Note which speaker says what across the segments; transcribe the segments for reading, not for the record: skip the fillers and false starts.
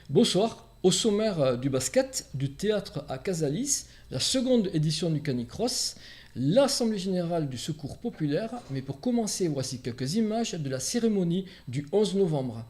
Speaker 1: Bonsoir, au sommaire du basket, du théâtre à Casalis, la seconde édition du Canicross, l'Assemblée générale du Secours populaire, mais pour commencer, voici quelques images de la cérémonie du 11 novembre.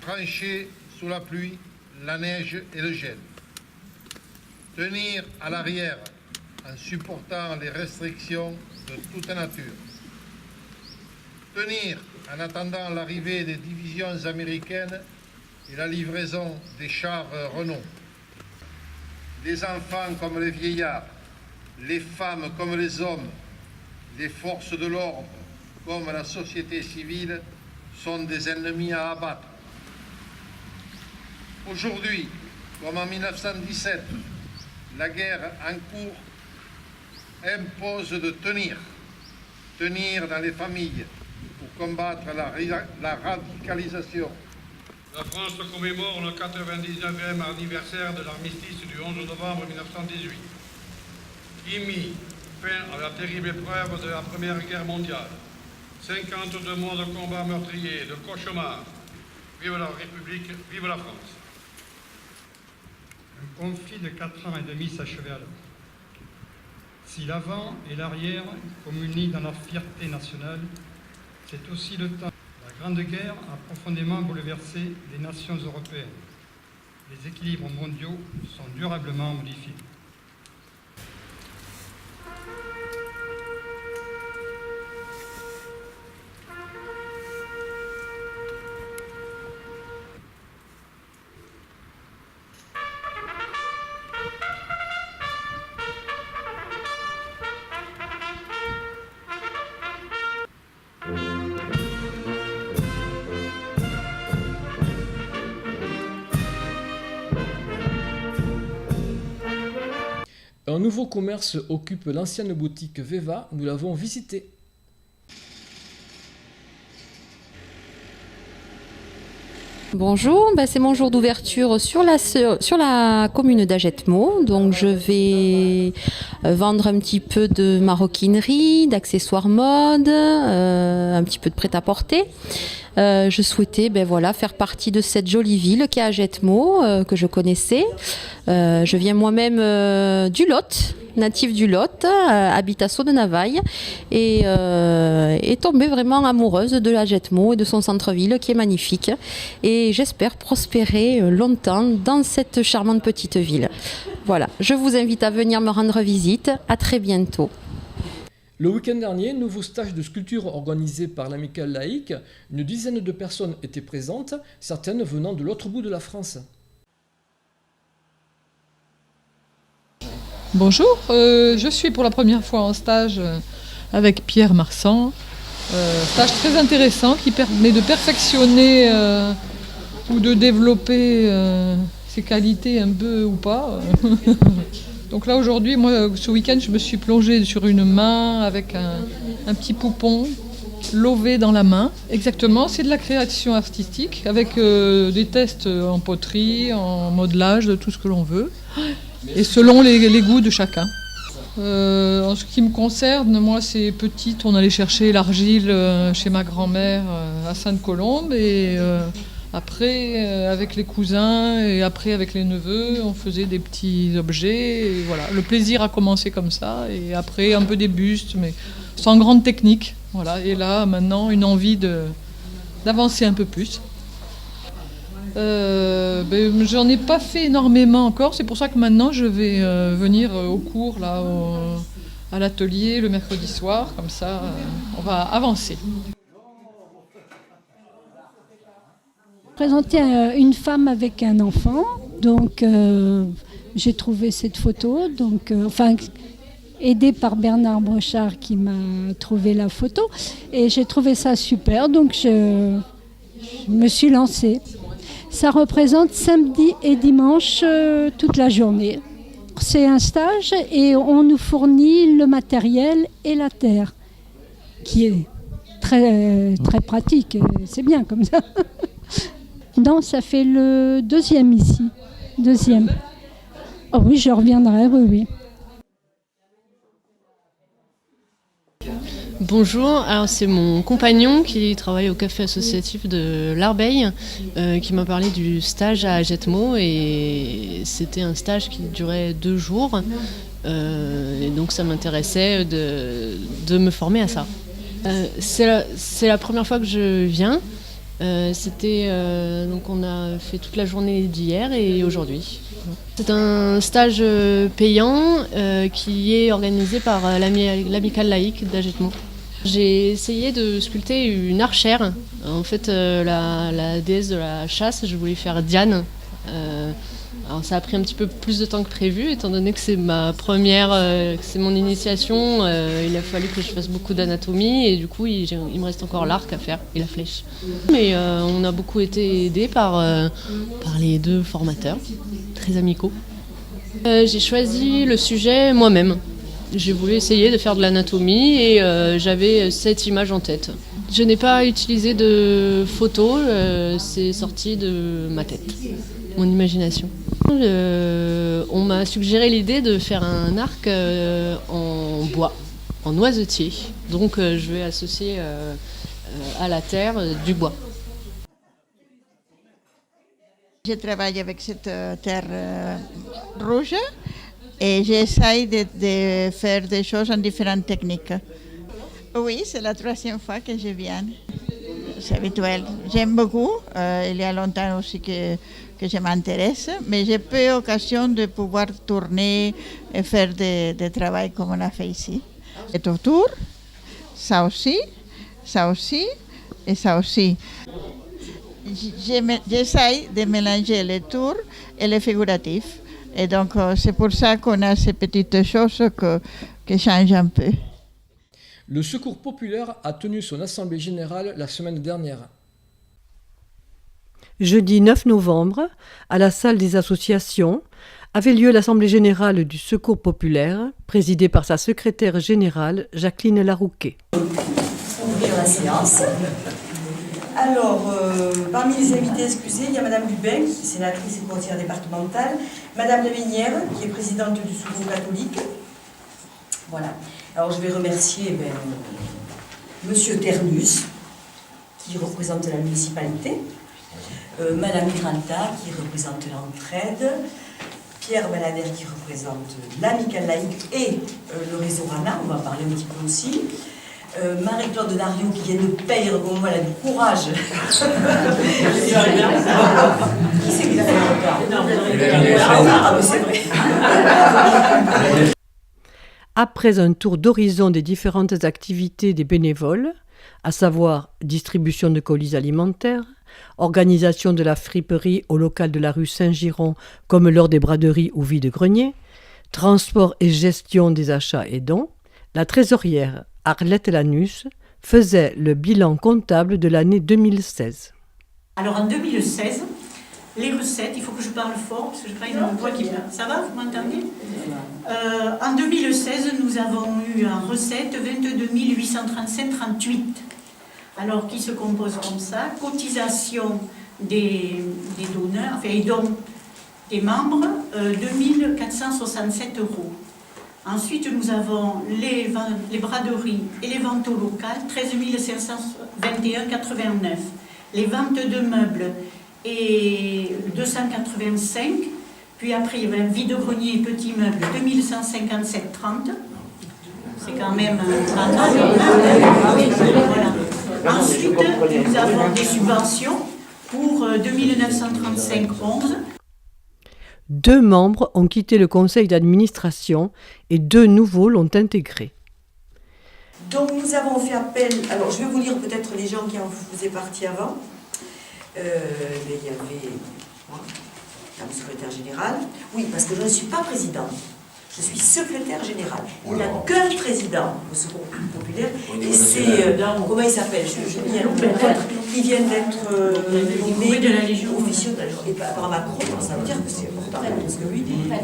Speaker 2: Trancher sous la pluie, la neige et le gel. Tenir à l'arrière en supportant les restrictions de toute nature. Tenir en attendant l'arrivée des divisions américaines et la livraison des chars Renault. Les enfants comme les vieillards, les femmes comme les hommes, les forces de l'ordre comme la société civile sont des ennemis à abattre. Aujourd'hui, comme en 1917, la guerre en cours impose de tenir dans les familles pour combattre la radicalisation.
Speaker 3: La France commémore le 99e anniversaire de l'armistice du 11 novembre 1918, qui mit fin à la terrible épreuve de la Première Guerre mondiale. 52 mois de combats meurtriers, de cauchemars. Vive la République, vive la France.
Speaker 4: Un conflit de 4 ans et demi s'achevait alors. Si l'avant et l'arrière communient dans la fierté nationale, c'est aussi le temps. La Grande Guerre a profondément bouleversé les nations européennes. Les équilibres mondiaux sont durablement modifiés.
Speaker 1: Un nouveau commerce occupe l'ancienne boutique Veva, nous l'avons visité.
Speaker 5: Bonjour, c'est mon jour d'ouverture sur la commune d'Agetmo. Donc je vais vendre un petit peu de maroquinerie, d'accessoires mode, un petit peu de prêt-à-porter. Je souhaitais faire partie de cette jolie ville qu'est Agetmo, que je connaissais. Je viens moi-même du Lot, native du Lot, habite à Sceaux-de-Navaille et est tombée vraiment amoureuse de Agetmo et de son centre-ville qui est magnifique. Et j'espère prospérer longtemps dans cette charmante petite ville. Voilà, je vous invite à venir me rendre visite. À très bientôt.
Speaker 1: Le week-end dernier, nouveau stage de sculpture organisé par l'Amicale laïque. Une dizaine de personnes étaient présentes, certaines venant de l'autre bout de la France.
Speaker 6: Bonjour, je suis pour la première fois en stage avec Pierre Marsan. Stage très intéressant qui permet de perfectionner ou de développer ses qualités un peu ou pas. Donc là aujourd'hui, moi ce week-end, je me suis plongée sur une main avec un petit poupon lové dans la main. Exactement, c'est de la création artistique avec des tests en poterie, en modelage, de tout ce que l'on veut. Et selon les goûts de chacun. En ce qui me concerne, moi c'est petite, on allait chercher l'argile chez ma grand-mère à Sainte-Colombe et après avec les cousins et après avec les neveux, on faisait des petits objets. Et voilà, le plaisir a commencé comme ça et après un peu des bustes, mais sans grande technique. Voilà, et là maintenant une envie d'avancer un peu plus. J'en ai pas fait énormément encore, c'est pour ça que maintenant je vais venir au cours là, à l'atelier le mercredi soir, comme ça on va avancer.
Speaker 7: Présenter une femme avec un enfant, donc j'ai trouvé cette photo, aidée par Bernard Brochard qui m'a trouvé la photo et j'ai trouvé ça super, donc je me suis lancée. Ça représente samedi et dimanche toute la journée. C'est un stage et on nous fournit le matériel et la terre, qui est très, très pratique. C'est bien comme ça. Non, ça fait le deuxième ici. Deuxième. Oh oui, je reviendrai, oui.
Speaker 8: Bonjour, alors c'est mon compagnon qui travaille au café associatif de l'Arbeille qui m'a parlé du stage à Agetmo et c'était un stage qui durait 2 jours et donc ça m'intéressait de me former à ça. C'est la première fois que je viens, donc on a fait toute la journée d'hier et aujourd'hui. C'est un stage payant qui est organisé par l'Amicale laïque d'Agetmo. J'ai essayé de sculpter une archère, en fait la déesse de la chasse, je voulais faire Diane. Alors ça a pris un petit peu plus de temps que prévu, étant donné que c'est ma première, c'est mon initiation, il a fallu que je fasse beaucoup d'anatomie et du coup il me reste encore l'arc à faire et la flèche. Mais on a beaucoup été aidés par les 2 formateurs, très amicaux. J'ai choisi le sujet moi-même. J'ai voulu essayer de faire de l'anatomie et j'avais cette image en tête. Je n'ai pas utilisé de photos, c'est sorti de ma tête, mon imagination. On m'a suggéré l'idée de faire un arc en bois, en noisetier. Donc je vais associer à la terre du bois.
Speaker 9: Je travaille avec cette terre rouge et j'essaye de faire des choses en différentes techniques. Oui, c'est la 3e fois que je viens. C'est habituel. J'aime beaucoup. Il y a longtemps aussi que je m'intéresse, mais j'ai peu l'occasion de pouvoir tourner et faire des travaux comme on a fait ici. Et autour, ça aussi, et ça aussi. J'essaye de mélanger les tours et les figuratifs. Et donc, c'est pour ça qu'on a ces petites choses qui changent un peu.
Speaker 1: Le Secours populaire a tenu son assemblée générale la semaine dernière.
Speaker 10: Jeudi 9 novembre, à la salle des associations, avait lieu l'Assemblée générale du Secours populaire, présidée par sa secrétaire générale, Jacqueline Larouquet.
Speaker 11: Ouvrir la séance. Alors, parmi les invités excusés, il y a Madame Lubin, qui est sénatrice et conseillère départementale, Madame Lavinière, qui est présidente du Secours catholique. Voilà. Alors, je vais remercier Monsieur Ternus, qui représente la municipalité, Madame Miranda, qui représente l'entraide, Pierre Balader, qui représente l'amicale laïque et le réseau RANA, on va en parler un petit peu aussi. Marie-Claude Dario qui vient de payer, comme moi, elle a du courage. Qui c'est qui l'a fait c'est vrai.
Speaker 10: Après un tour d'horizon des différentes activités des bénévoles, à savoir distribution de colis alimentaires, organisation de la friperie au local de la rue Saint-Giron comme lors des braderies ou vide-greniers, transport et gestion des achats et dons, la trésorière Arlette Lanus faisait le bilan comptable de l'année 2016.
Speaker 12: Alors en 2016, les recettes, il faut que je parle fort parce que je parle dans voix qui parle. Ça va, vous m'entendez ? En 2016, nous avons eu en recette 22 835,38. Alors qui se compose comme ça, cotisation des donneurs, enfin les dons des membres, 2 467 €. Ensuite, nous avons les braderies et les ventes au local, 13 521,89. Les ventes de meubles et 285. Puis après, il y avait un vide-grenier et petits meubles, 2157,30. C'est quand même voilà. Ensuite, nous avons des subventions pour 2 935,11.
Speaker 10: 2 membres ont quitté le conseil d'administration et 2 nouveaux l'ont intégré.
Speaker 11: Donc nous avons fait appel, alors je vais vous lire peut-être les gens qui en faisaient partie avant. Il y avait moi, la secrétaire générale. Oui, parce que je ne suis pas présidente. Je suis secrétaire générale. Il n'y a qu'un président au Secours populaire. Et c'est, comment il s'appelle ? Julien Lopin, qui vient d'être nommé de la Légion officieux de la Légion. Et par Macron, ça veut dire que c'est important. Parce que lui, il a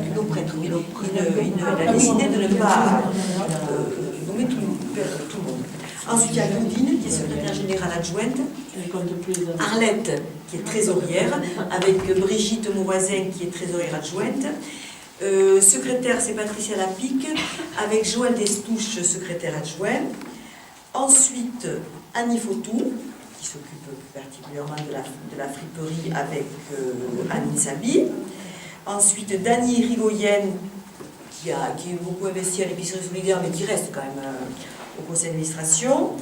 Speaker 11: décidé de ne pas nommer tout le monde. Ensuite, il y a Claudine, qui est secrétaire générale adjointe. Arlette, qui est trésorière. Avec Brigitte Mauvoisin, qui est trésorière adjointe. Secrétaire, c'est Patricia Lapique, avec Joël Destouche, secrétaire adjoint. Ensuite, Annie Fautou, qui s'occupe particulièrement de la friperie avec Annie Sabi. Ensuite, Dany Rigoyen, qui est beaucoup investi à l'épicerie solidaire, mais qui reste quand même au conseil d'administration.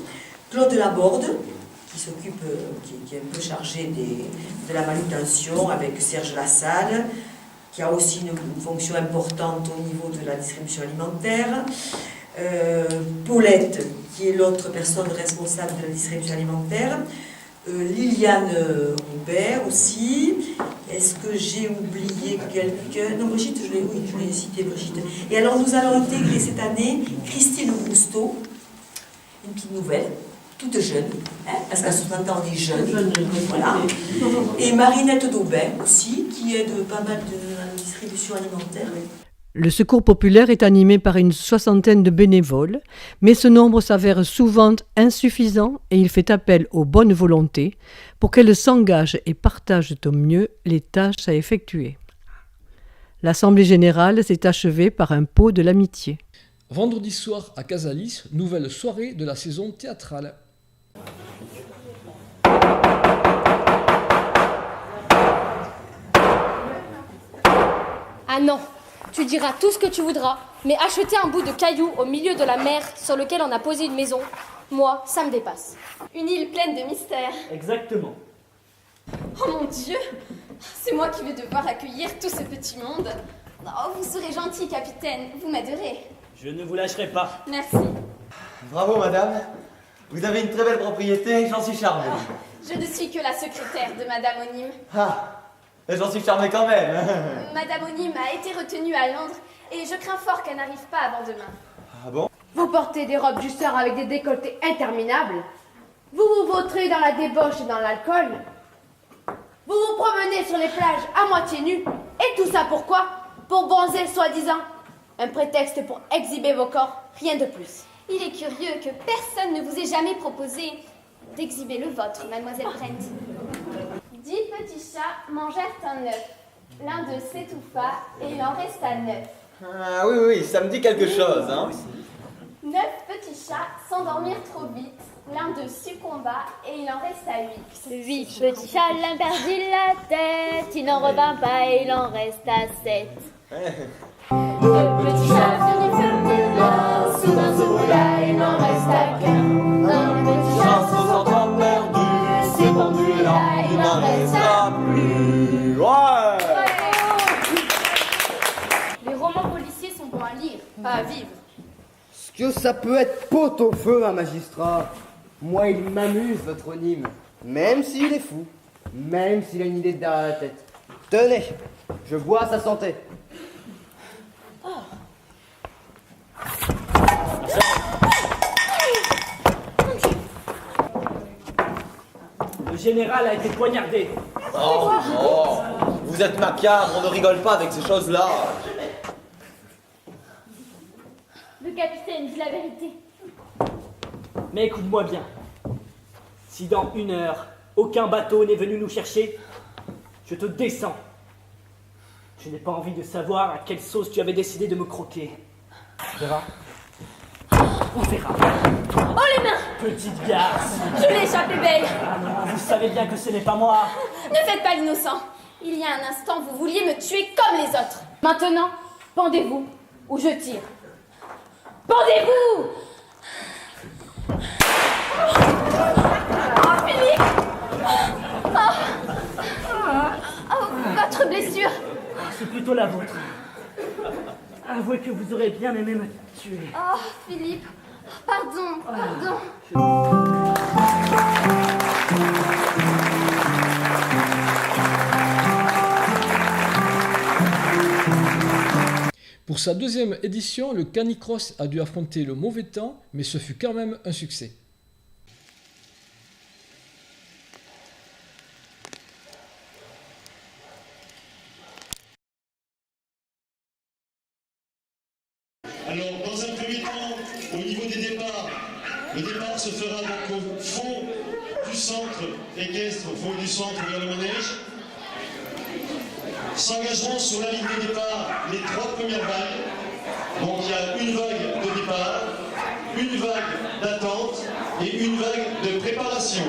Speaker 11: Claude Laborde, qui s'occupe, qui est un peu chargé de la manutention, avec Serge Lassalle, qui a aussi une fonction importante au niveau de la distribution alimentaire. Paulette, qui est l'autre personne responsable de la distribution alimentaire. Liliane Roubert aussi. Est-ce que j'ai oublié quelqu'un ? Non, Brigitte, je l'ai cité, Brigitte. Et alors, nous allons intégrer cette année Christine Rousteau, une petite nouvelle, toute jeune, parce qu'à 60 ans, on est jeune. Voilà. Et Marinette Daubin aussi, qui aide pas mal de la distribution alimentaire.
Speaker 10: Le Secours populaire est animé par une 60aine de bénévoles, mais ce nombre s'avère souvent insuffisant et il fait appel aux bonnes volontés pour qu'elles s'engagent et partagent au mieux les tâches à effectuer. L'Assemblée générale s'est achevée par un pot de l'amitié.
Speaker 1: Vendredi soir à Casalis, nouvelle soirée de la saison théâtrale.
Speaker 13: Ah non, tu diras tout ce que tu voudras, mais acheter un bout de caillou au milieu de la mer sur lequel on a posé une maison, moi, ça me dépasse. Une île pleine de mystères.
Speaker 14: Exactement.
Speaker 13: Oh mon Dieu, c'est moi qui vais devoir accueillir tout ce petit monde. Oh, vous serez gentil, capitaine, vous m'aiderez.
Speaker 14: Je ne vous lâcherai pas.
Speaker 13: Merci.
Speaker 14: Bravo, madame. Vous avez une très belle propriété, j'en suis charmé.
Speaker 13: Je ne suis que la secrétaire de Madame Onim.
Speaker 14: Ah, j'en suis charmé quand même.
Speaker 13: Madame Onim a été retenue à Londres et je crains fort qu'elle n'arrive pas avant demain.
Speaker 14: Ah bon ?
Speaker 15: Vous portez des robes du sort avec des décolletés interminables. Vous vous vautrez dans la débauche et dans l'alcool. Vous vous promenez sur les plages à moitié nus. Et tout ça pourquoi ? pour bronzer soi-disant. Un prétexte pour exhiber vos corps, rien de plus.
Speaker 13: Il est curieux que personne ne vous ait jamais proposé d'exhiber le vôtre, mademoiselle Brent. 10 petits chats mangèrent un œuf. L'un d'eux s'étouffa et il en resta 9.
Speaker 14: Ah oui, ça me dit quelque chose, hein.
Speaker 13: 9 petits chats s'endormirent trop vite. L'un d'eux succomba et il en resta 8.
Speaker 16: 8 petits chats, l'un perdit la tête. Il n'en revint pas et il en resta 7.
Speaker 15: 2 petits chats finirent fermés là. Soudain se brûla et il n'en resta qu'un. Un petit chat se sentant perdu s'est pendu là, il n'en resta plus.
Speaker 14: Ouais.
Speaker 13: Les romans policiers sont bons à lire, pas à vivre.
Speaker 17: Ce que ça peut être pot au feu, un magistrat. Moi, il m'amuse, votre Nîmes. Même s'il est fou. Même s'il a une idée derrière la tête. Tenez, je bois à sa santé.
Speaker 18: Le général a été poignardé.
Speaker 14: Oh, vous êtes macabre, on ne rigole pas avec ces choses-là.
Speaker 16: Le capitaine dit la vérité.
Speaker 18: Mais écoute-moi bien. Si dans 1 heure, aucun bateau n'est venu nous chercher, je te descends. Je n'ai pas envie de savoir à quelle sauce tu avais décidé de me croquer. On verra. On verra.
Speaker 16: Oh les mains!
Speaker 18: Petite garce.
Speaker 16: Je l'ai échappé belle.
Speaker 18: Ah non, vous savez bien que ce n'est pas moi.
Speaker 13: Ne faites pas l'innocent. Il y a un instant, vous vouliez me tuer comme les autres. Maintenant, pendez-vous ou je tire. Pendez-vous! Oh, Philippe! Oh, votre blessure!
Speaker 18: C'est plutôt la vôtre. Avouez que vous aurez bien aimé me tuer.
Speaker 13: Oh, Philippe! Pardon.
Speaker 1: Pour sa deuxième édition, le Canicross a dû affronter le mauvais temps, mais ce fut quand même un succès.
Speaker 19: Alors, dans un premier temps, au niveau des départs, le départ se fera donc au fond du centre équestre, au fond du centre vers le manège. S'engageront sur la ligne de départ les 3 premières vagues. Donc il y a une vague de départ, une vague d'attente et une vague de préparation.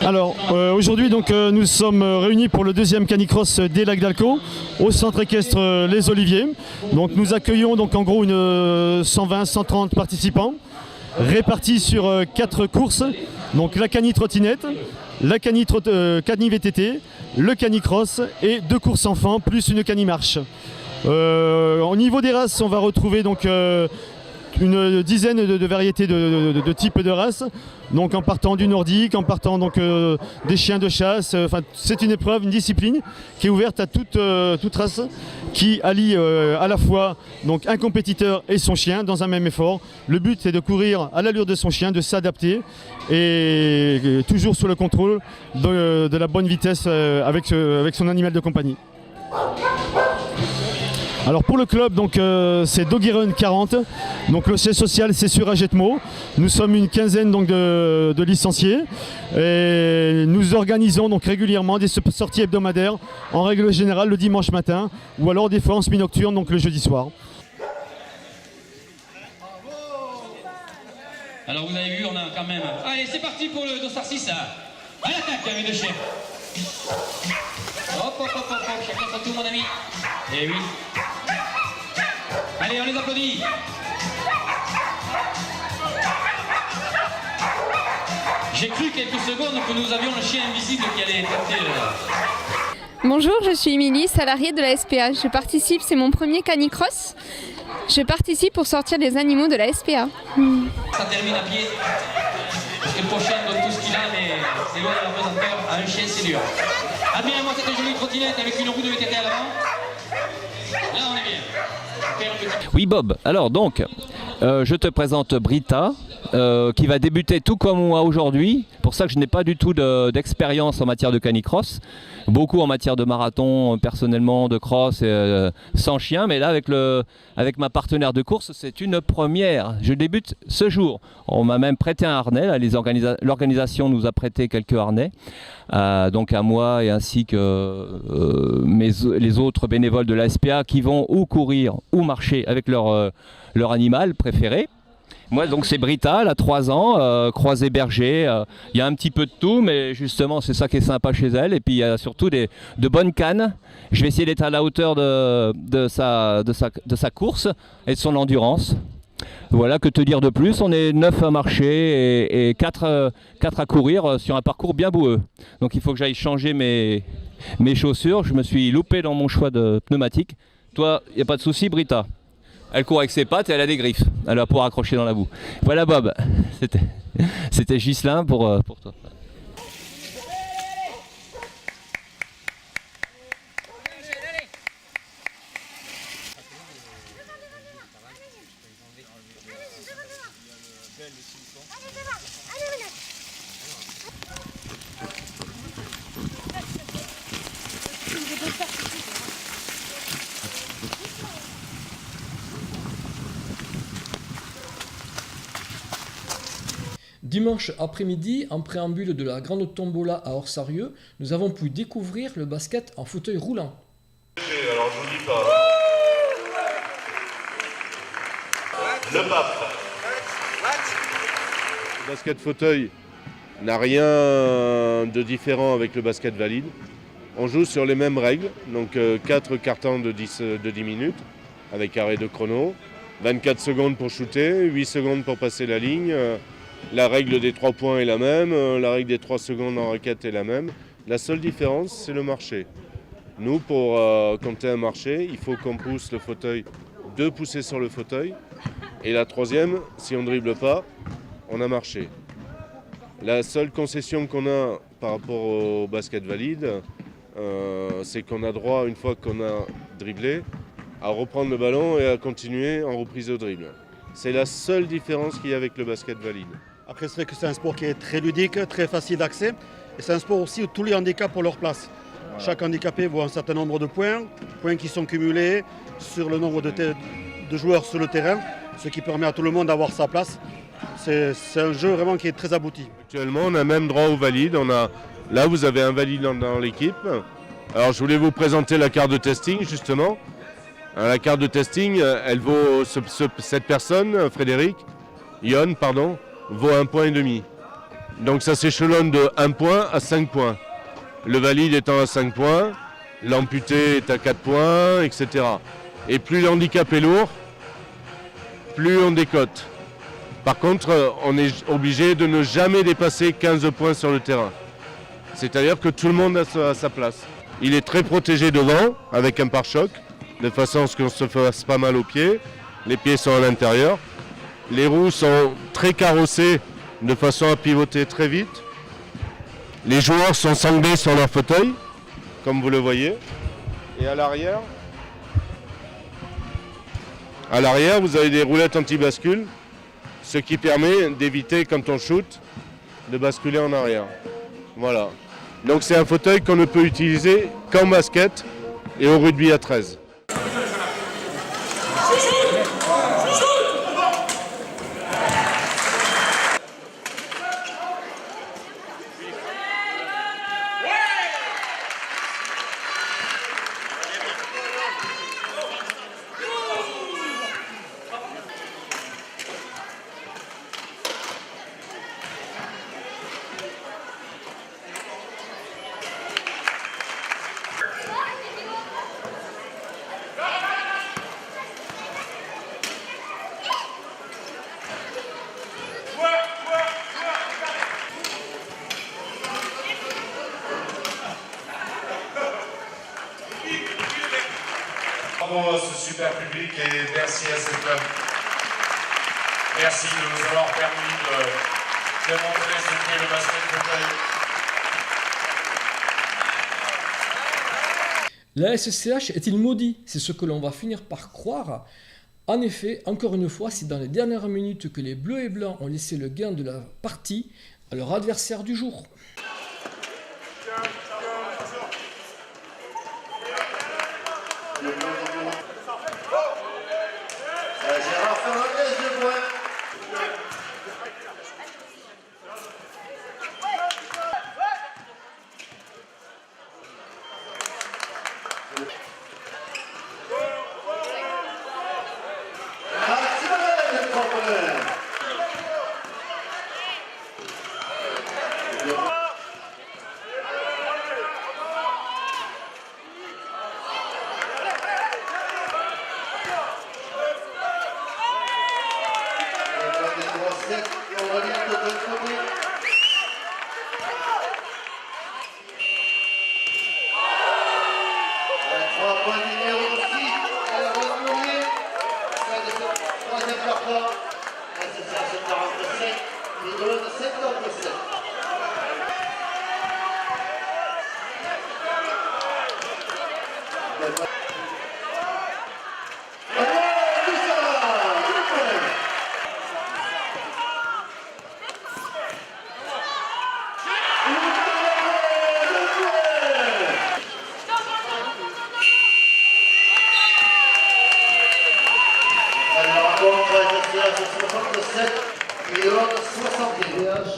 Speaker 20: Alors aujourd'hui donc nous sommes réunis pour le deuxième Canicross des Lacs d'Alcaud au centre équestre Les Oliviers. Donc nous accueillons donc en gros une 120-130 participants répartis sur 4 courses. Donc la Cani trottinette, la Cani VTT, le Canicross et 2 courses enfants plus une Cani marche. Au niveau des races, on va retrouver donc une dizaine de variétés de types de races, donc en partant du nordique, en partant donc des chiens de chasse. Enfin, c'est une épreuve, une discipline qui est ouverte à toute race, qui allie à la fois donc un compétiteur et son chien dans un même effort. Le but est de courir à l'allure de son chien, de s'adapter et toujours sous le contrôle de la bonne vitesse avec son animal de compagnie. Alors pour le club, donc c'est Doggy Run 40, donc le siège social c'est sur Agetmo. Nous sommes une quinzaine donc de licenciés et nous organisons donc régulièrement des sorties hebdomadaires, en règle générale le dimanche matin ou alors des fois en semi-nocturne, donc le jeudi soir.
Speaker 21: Alors vous avez vu, on a quand même... Allez, c'est parti pour le dossard 6, à l'attaque avec le chien. Hop, hop, hop, hop, hop, chacun son tour, mon ami. Eh oui. Allez, on les applaudit. J'ai cru quelques secondes que nous avions le chien invisible qui allait tenter le...
Speaker 22: Bonjour, je suis Émilie, salariée de la SPA. Je participe, c'est mon premier Canicross. Je participe pour sortir des animaux de la SPA.
Speaker 21: Ça termine à pied. Parce que le prochain donne tout ce qu'il a, mais c'est loin de la pesanteur. À un chien, c'est dur. Admirez-moi cette jolie trottinette avec une roue de VTT à l'avant. Là, on est bien.
Speaker 23: Oui Bob, alors donc,
Speaker 2: Je te présente Britta, qui va débuter tout comme moi aujourd'hui. Pour ça que je n'ai pas du tout d'expérience en matière de canicross. Beaucoup en matière de marathon, personnellement, de cross, sans chien. Mais là, avec ma partenaire de course, c'est une première. Je débute ce jour. On m'a même prêté un harnais. Là, l'organisation nous a prêté quelques harnais. Donc à moi et ainsi que les autres bénévoles de la SPA qui vont ou courir ou marcher avec leur animal préféré. Moi donc c'est Britta, elle a 3 ans, croisée berger, il y a un petit peu de tout mais justement c'est ça qui est sympa chez elle et puis il y a surtout de bonnes cannes. Je vais essayer d'être à la hauteur de sa course et de son endurance. Voilà, que te dire de plus, on est 9 à marcher et 4 à courir sur un parcours bien boueux. Donc il faut que j'aille changer mes chaussures, je me suis loupé dans mon choix de pneumatique. Toi, il n'y a pas de souci Britta? Elle court avec ses pattes et elle a des griffes, elle va pouvoir accrocher dans la boue. Voilà Bob, c'était Ghislain pour toi.
Speaker 1: Dimanche après-midi, en préambule de la grande tombola à Orsarieux, nous avons pu découvrir le basket en fauteuil roulant.
Speaker 19: Alors je vous dis pas. Le pape.
Speaker 3: Le basket fauteuil n'a rien de différent avec le basket valide. On joue sur les mêmes règles, donc 4 cartons de 10 minutes avec arrêt de chrono, 24 secondes pour shooter, 8 secondes pour passer la ligne. La règle des 3 points est la même, la règle des 3 secondes en raquette est la même. La seule différence, c'est le marché. Nous, pour compter un marché, il faut qu'on pousse le fauteuil, 2 poussées sur le fauteuil. Et la troisième, si on ne dribble pas, on a marché. La seule concession qu'on a par rapport au basket valide, c'est qu'on a droit, une fois qu'on a dribblé, à reprendre le ballon et à continuer en reprise au dribble. C'est la seule différence qu'il y a avec le basket valide.
Speaker 23: Après, c'est vrai que c'est un sport qui est très ludique, très facile d'accès. Et c'est un sport aussi où tous les handicaps ont leur place. Voilà. Chaque handicapé voit un certain nombre de points qui sont cumulés sur le nombre de joueurs sur le terrain, ce qui permet à tout le monde d'avoir sa place. C'est un jeu vraiment qui est très abouti.
Speaker 3: Actuellement, on a même droit au valide. Là, vous avez un valide dans l'équipe. Alors, je voulais vous présenter la carte de testing, justement. Alors, la carte de testing, elle vaut, cette personne, Frédéric, Yon, pardon, vaut 1,5 point. Donc ça s'échelonne de 1 point à 5 points. Le valide étant à 5 points, l'amputé est à 4 points, etc. Et plus l'handicap est lourd, plus on décote. Par contre, on est obligé de ne jamais dépasser 15 points sur le terrain. C'est-à-dire que tout le monde a sa place. Il est très protégé devant, avec un pare-choc, de façon à ce qu'on ne se fasse pas mal aux pieds. Les pieds sont à l'intérieur. Les roues sont très carrossées de façon à pivoter très vite. Les joueurs sont sanglés sur leur fauteuil, comme vous le voyez. Et à l'arrière, vous avez des roulettes anti-bascule, ce qui permet d'éviter, quand on shoot, de basculer en arrière. Voilà. Donc c'est un fauteuil qu'on ne peut utiliser qu'en basket et au rugby à 13.
Speaker 19: Bravo à ce super public et merci à cette club. Merci de nous avoir permis de démontrer ce qu'est le basket fauteuil.
Speaker 1: La SCH est-il maudit? C'est ce que l'on va finir par croire En effet, encore une fois, c'est dans les dernières minutes que les bleus et blancs ont laissé le gain de la partie à leur adversaire du jour.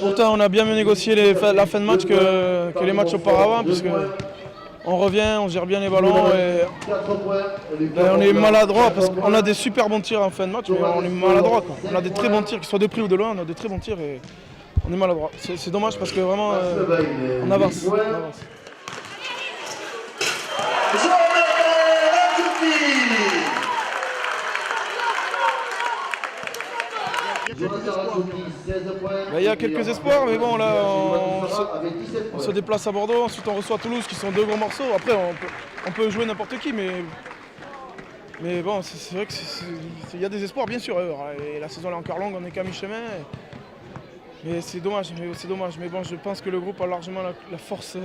Speaker 4: Pourtant, on a bien mieux négocié la fin de match que les matchs auparavant, puisque on revient, on gère bien les ballons et on est maladroit parce qu'on a des super bons tirs en fin de match, mais on est maladroit, quoi. On a des très bons tirs, qu'ils soient de près ou de loin, on a des très bons tirs et on est maladroit. C'est dommage parce que vraiment, on avance. Il y a quelques espoirs, mais bon, là, on se déplace à Bordeaux, ensuite on reçoit Toulouse, qui sont deux gros morceaux. Après, on peut jouer n'importe qui, mais bon, c'est vrai qu'il y a des espoirs, bien sûr. Et la saison est encore longue, on est qu'à mi-chemin. Mais c'est dommage, mais bon, je pense que le groupe a largement la force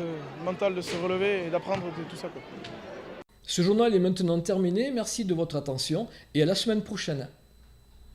Speaker 4: mentale de se relever et d'apprendre de tout ça, quoi.
Speaker 1: Ce journal est maintenant terminé, merci de votre attention et à la semaine prochaine.